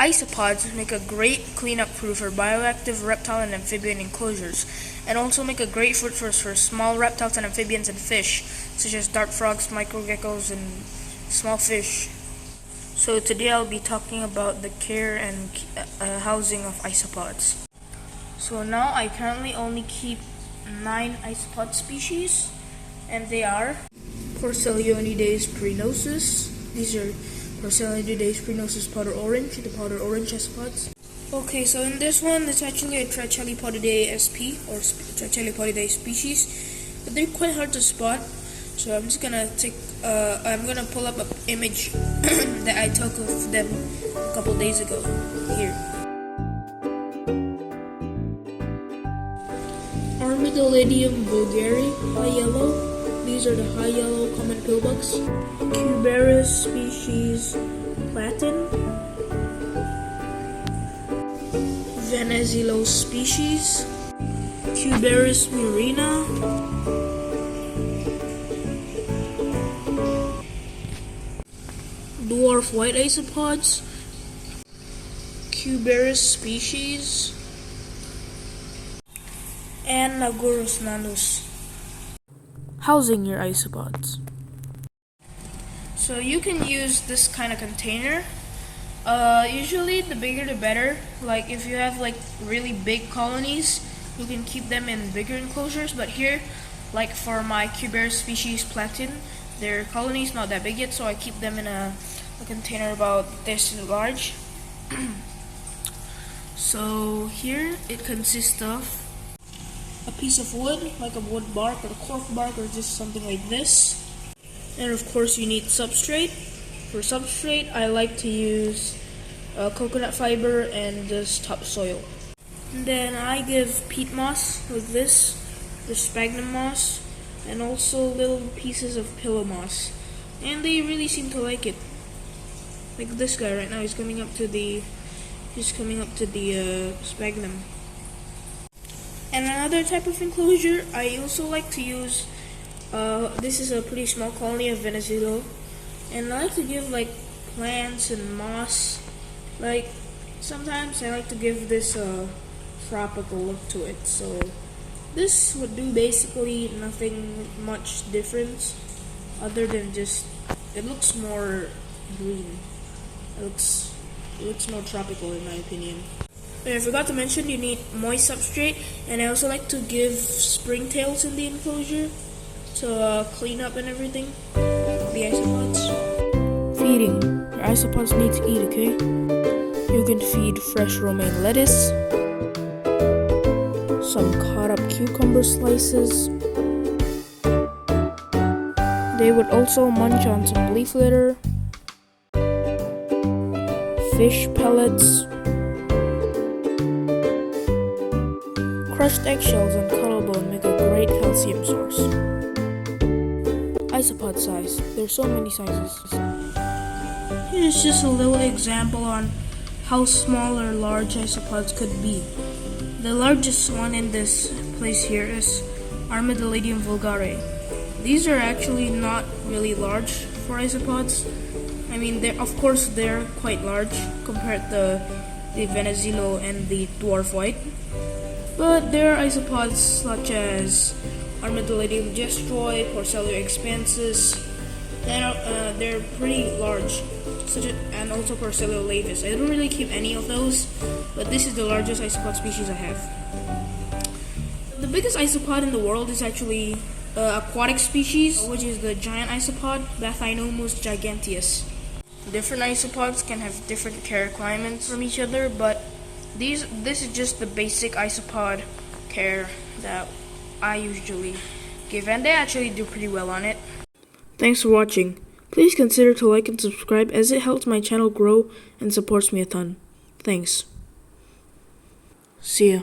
Isopods make a great cleanup crew for bioactive reptile and amphibian enclosures, and also make a great food source for small reptiles and amphibians and fish, such as dart frogs, microgeckos, and small fish. So today I'll be talking about the care and housing of isopods. So now I currently only keep 9 isopod species, and they are Porcelionidae sprenosus. These are Porcelionidae sprenosus powder orange, the powder orange isopods. Okay, so in this one, it's actually a Trachelopodidae sp or Trachelopodidae species, but they're quite hard to spot. So I'm just gonna pull up an image that I took of them a couple days ago here. Armadillidium vulgare, high yellow. These are the high yellow common pillbugs. Cuberus species platin. Venezilo species. Cuberus murina. Dwarf white isopods. Cuberus species. And Nagurus nanus. Housing your isopods. So you can use this kind of container. Usually the bigger the better. Like if you have like really big colonies, you can keep them in bigger enclosures, but here, like for my Cuberus species platin, their colony is not that big yet, so I keep them in a container about this large. So here it consists of a piece of wood, like a wood bark or a cork bark or just something like this. And of course you need substrate. For substrate, I like to use coconut fiber and just topsoil. And then I give peat moss with this, the sphagnum moss, and also little pieces of pillow moss. And they really seem to like it. Like this guy right now, he's coming up to the sphagnum. And another type of enclosure, I also like to use, this is a pretty small colony of Venezilo, and I like to give like plants and moss. Like sometimes I like to give this tropical look to it. So this would do basically nothing much different other than just it looks more green. It looks more tropical in my opinion. And I forgot to mention you need moist substrate, and I also like to give springtails in the enclosure to clean up and everything. The isopods. Feeding. Your isopods need to eat, okay? You can feed fresh romaine lettuce, some cut up cucumber slices. They would also munch on some leaf litter, fish pellets, crushed eggshells and cuttlebone make a great calcium source. Isopod size. There's so many sizes. Here's just a little example on how small or large isopods could be. The largest one in this place here is Armadillidium vulgare. These are actually not really large for isopods. I mean, of course they're quite large compared to the Venezilo and the dwarf white. But there are isopods such as Armadillidium gestroi, Porcellio expansus. They're pretty large, and also Porcellio laevis. I don't really keep any of those, but this is the largest isopod species I have. The biggest isopod in the world is actually aquatic species, which is the giant isopod, Bathynomus giganteus. Different isopods can have different care requirements from each other, but this is just the basic isopod care that I usually give, and they actually do pretty well on it. Thanks for watching. Please consider to like and subscribe, as it helps my channel grow and supports me a ton. Thanks. See ya.